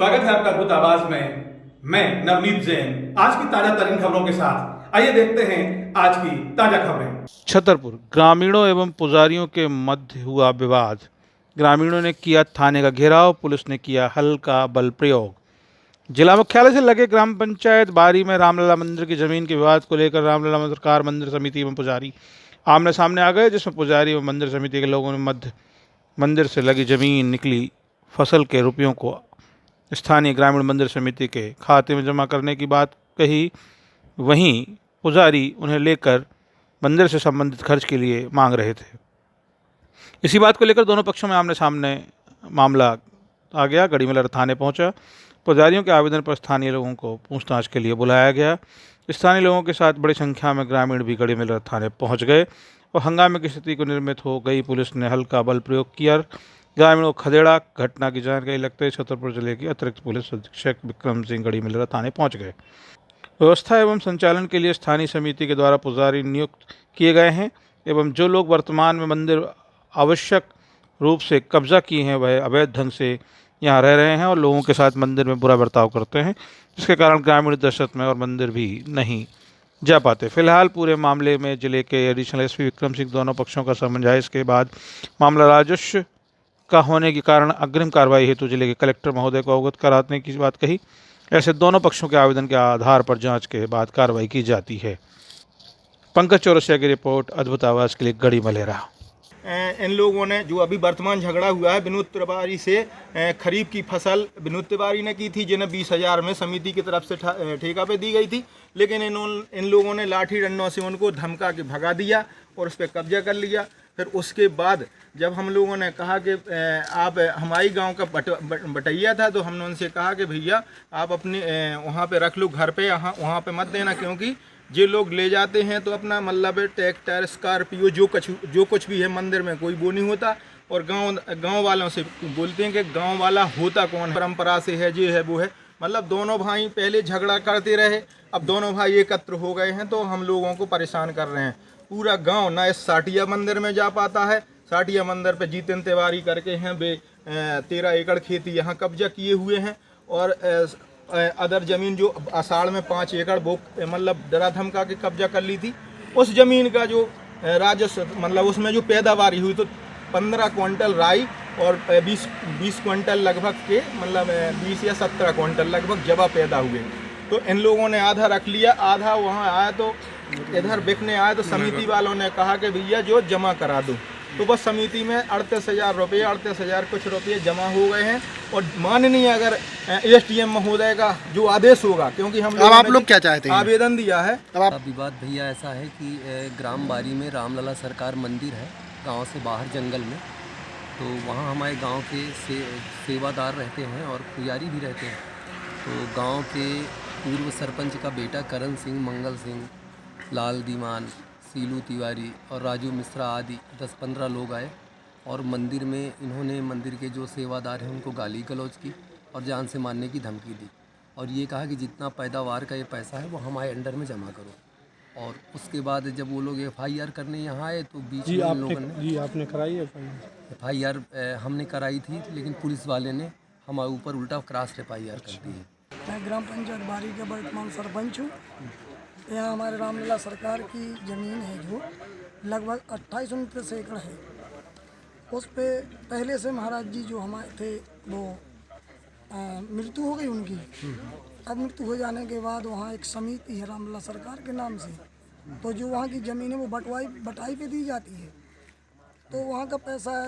स्वागत है आपका अद्भुत आवाज में। मैं नवनीत जैन आज की ताजा तरीन खबरों के साथ। आइए देखते हैं आज की ताजा खबरें। छतरपुर ग्रामीणों एवं पुजारियों के मध्य हुआ विवाद। ग्रामीणों ने किया थाने का घेराव, पुलिस ने किया हल्का बल प्रयोग। जिला मुख्यालय से लगे ग्राम पंचायत बारी में रामलला मंदिर की जमीन के विवाद को लेकर रामलला सरकार मंदिर समिति एवं पुजारी आमने सामने आ गए, जिसमें पुजारी एवं मंदिर समिति के लोगों ने मंदिर से लगी जमीन निकली फसल के रुपयों को स्थानीय ग्रामीण मंदिर समिति के खाते में जमा करने की बात कही। वहीं पुजारी उन्हें लेकर मंदिर से संबंधित खर्च के लिए मांग रहे थे। इसी बात को लेकर दोनों पक्षों में आमने सामने मामला आ गया। गढ़ीमलर थाने पहुंचा। पुजारियों के आवेदन पर स्थानीय लोगों को पूछताछ के लिए बुलाया गया। स्थानीय लोगों के साथ बड़ी संख्या में ग्रामीण भी गढ़ीमलर थाने पहुंच गए और हंगामे की स्थिति को निर्मित हो गई। पुलिस ने हल्का बल प्रयोग किया। ग्रामीणों को खदेड़ा। घटना की जानकारी लगते ही छतरपुर जिले के अतिरिक्त पुलिस अधीक्षक विक्रम सिंह गढ़ीमलर थाने पहुंच गए। व्यवस्था एवं संचालन के लिए स्थानीय समिति के द्वारा पुजारी नियुक्त किए गए हैं एवं जो लोग वर्तमान में मंदिर आवश्यक रूप से कब्जा किए हैं वह अवैध ढंग से यहाँ रह रहे हैं और लोगों के साथ मंदिर में बुरा बर्ताव करते हैं, जिसके कारण ग्रामीण दहशत में और मंदिर भी नहीं जा पाते। फिलहाल पूरे मामले में जिले के एडिशनल एसपी विक्रम सिंह दोनों पक्षों का समझाइश के बाद मामला राजस्व का होने के कारण अग्रिम कार्रवाई हेतु जिले के कलेक्टर महोदय को अवगत कराने की बात कही। ऐसे दोनों पक्षों के आवेदन के आधार पर जांच के बाद कार्रवाई की जाती है। पंकज चौरसिया की रिपोर्ट, अद्भुत आवाज के लिए गढ़ीमलेरा। इन लोगों ने जो अभी वर्तमान झगड़ा हुआ है विनोद तिवारी से, खरीफ की फसल विनोद तिवारी ने की थी, जिन्हें 20,000 में समिति की तरफ से ठेका पे दी गई थी, लेकिन इन लोगों ने लाठी डंडों से उनको धमका के भगा दिया और उस पर कब्जा कर लिया। फिर उसके बाद जब हम लोगों ने कहा कि आप हमारी गांव का बटैया था, तो हमने उनसे कहा कि भैया आप अपने वहाँ पे रख लो, घर पे वहाँ पे मत देना, क्योंकि जो लोग ले जाते हैं तो अपना मतलब ट्रैक्टर स्कॉर्पियो जो कुछ भी है मंदिर में कोई वो नहीं होता। और गांव वालों से बोलते हैं कि गांव वाला होता कौन, परंपरा से है, ये है वो है। मतलब दोनों भाई पहले झगड़ा करते रहे, अब दोनों भाई एकत्र हो गए हैं तो हम लोगों को परेशान कर रहे हैं। पूरा गांव ना इस साटिया मंदिर में जा पाता है। साटिया मंदिर पे जितेंद्र तिवारी करके हैं, वे 13 एकड़ खेती यहाँ कब्जा किए हुए हैं और अदर ज़मीन जो आषाढ़ में 5 एकड़ वो मतलब डरा धमका के कब्जा कर ली थी। उस ज़मीन का जो राजस्व मतलब उसमें जो पैदावार हुई तो 15 क्विंटल राई और 20 क्विंटल लगभग के मतलब 20 या 17 क्विंटल लगभग जवा पैदा हुए। तो इन लोगों ने आधा रख लिया, आधा वहाँ आया तो इधर बिकने आया तो समिति वालों ने कहा कि भैया जो जमा करा दो, तो बस समिति में 38,000 रुपये 38,000 कुछ रुपये जमा हो गए हैं। और माननीय अगर एसडीएम महोदय का जो आदेश होगा, क्योंकि हम अब आप लोग क्या चाहते हैं? आवेदन दिया है। अब विवाद भैया ऐसा है कि ग्राम बारी में रामलला सरकार मंदिर है, गांव से बाहर जंगल में, तो वहाँ हमारे गांव के सेवादार रहते हैं और पुजारी भी रहते हैं। तो गांव के पूर्व सरपंच का बेटा करण सिंह, मंगल सिंह, लाल दीमान, सीलू तिवारी और राजू मिश्रा आदि 10-15 लोग आए और मंदिर में इन्होंने मंदिर के जो सेवादार हैं उनको गाली गलौज की और जान से मारने की धमकी दी और ये कहा कि जितना पैदावार का ये पैसा है वो हमारे अंडर में जमा करो। और उसके बाद जब वो लोग FIR करने यहाँ आए तो बीच में उन लोगों ने आपने कराई है FIR हमने कराई थी, लेकिन पुलिस वाले ने हमारे ऊपर उल्टा क्रॉस FIR कर दी है। मैं ग्राम पंचायत बारी का वर्तमान सरपंच हूँ। यहाँ हमारे रामलला सरकार की ज़मीन है जो लगभग 28-29 एकड़ है। उस पे पहले से महाराज जी जो हमारे थे वो मृत्यु हो गई उनकी। अब मृत्यु हो जाने के बाद वहाँ एक समिति है रामलला सरकार के नाम से, तो जो वहाँ की ज़मीन है वो बटाई पे दी जाती है। तो वहाँ का पैसा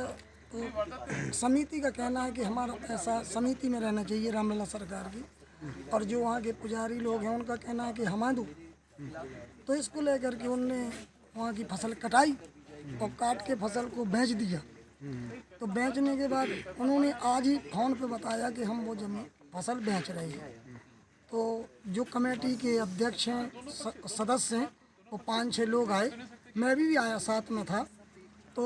तो समिति का कहना है कि हमारा पैसा समिति में रहना चाहिए रामलला सरकार की, और जो वहाँ के पुजारी लोग हैं उनका कहना है कि हमें दो। तो इसको लेकर के उनने वहाँ की फसल कटाई और काट के फसल को बेच दिया। तो बेचने के बाद उन्होंने आज ही फ़ोन पे बताया कि हम वो जमीन फसल बेच रहे हैं। तो जो कमेटी के अध्यक्ष हैं, सदस्य हैं, वो 5-6 लोग आए, मैं भी आया, साथ में था। तो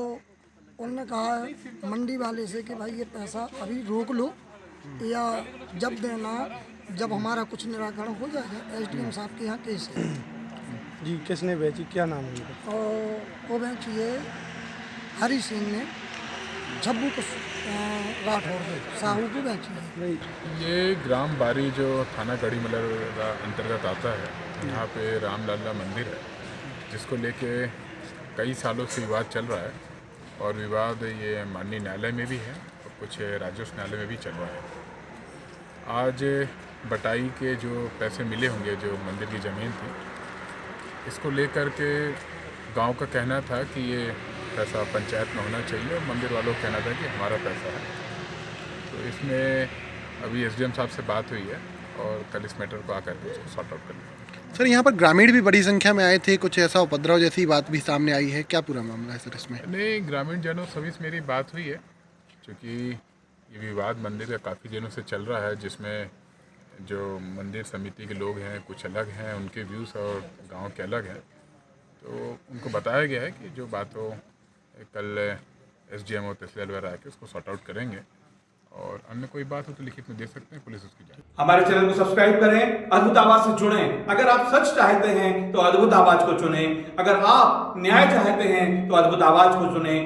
उन्होंने कहा मंडी वाले से कि भाई ये पैसा अभी रोक लो या जब देना, जब हमारा कुछ निराकरण हो जाएगा। SDM साहब के यहाँ केस है जी। किसने बेची, क्या नाम है उनका? और वो बेची है हरी सिंह ने, झब्बू को राठौर को साहू को बेची है। ये ग्राम बारी जो थाना गढ़ी मलर अंतर्गत आता है, यहाँ पे रामलला मंदिर है, जिसको लेके कई सालों से विवाद चल रहा है और विवाद ये माननीय न्यायालय में भी है और कुछ राजस्व न्यायालय में भी चल रहा है। आज बटाई के जो पैसे मिले होंगे, जो मंदिर की ज़मीन थी, इसको लेकर के गांव का कहना था कि ये पैसा पंचायत में होना चाहिए और मंदिर वालों का कहना था कि हमारा पैसा है। तो इसमें अभी एसडीएम साहब से बात हुई है और कल इस मैटर को आकर के उसको सॉर्ट आउट करना है। सर यहाँ पर ग्रामीण भी बड़ी संख्या में आए थे, कुछ ऐसा उपद्रव जैसी बात भी सामने आई है, क्या पूरा मामला है सर इसमें? नहीं, ग्रामीण जनों सभी से मेरी बात हुई है, क्योंकि ये विवाद मंदिर का काफ़ी दिनों से चल रहा है, जिसमें जो मंदिर समिति के लोग हैं कुछ अलग हैं, उनके व्यूज़ और गांव के अलग हैं। तो उनको बताया गया है कि जो बात हो कल एसडीएम और तहसीलदार वगैरह आके उसको सॉर्ट आउट करेंगे और अन्य कोई बात हो तो लिखित में दे सकते हैं, पुलिस उसकी जांच। हमारे चैनल को सब्सक्राइब करें, अद्भुत आवाज से जुड़ें। अगर आप सच चाहते हैं तो अद्भुत आवाज को चुनें। अगर आप न्याय चाहते हैं तो अद्भुत आवाज को चुनें।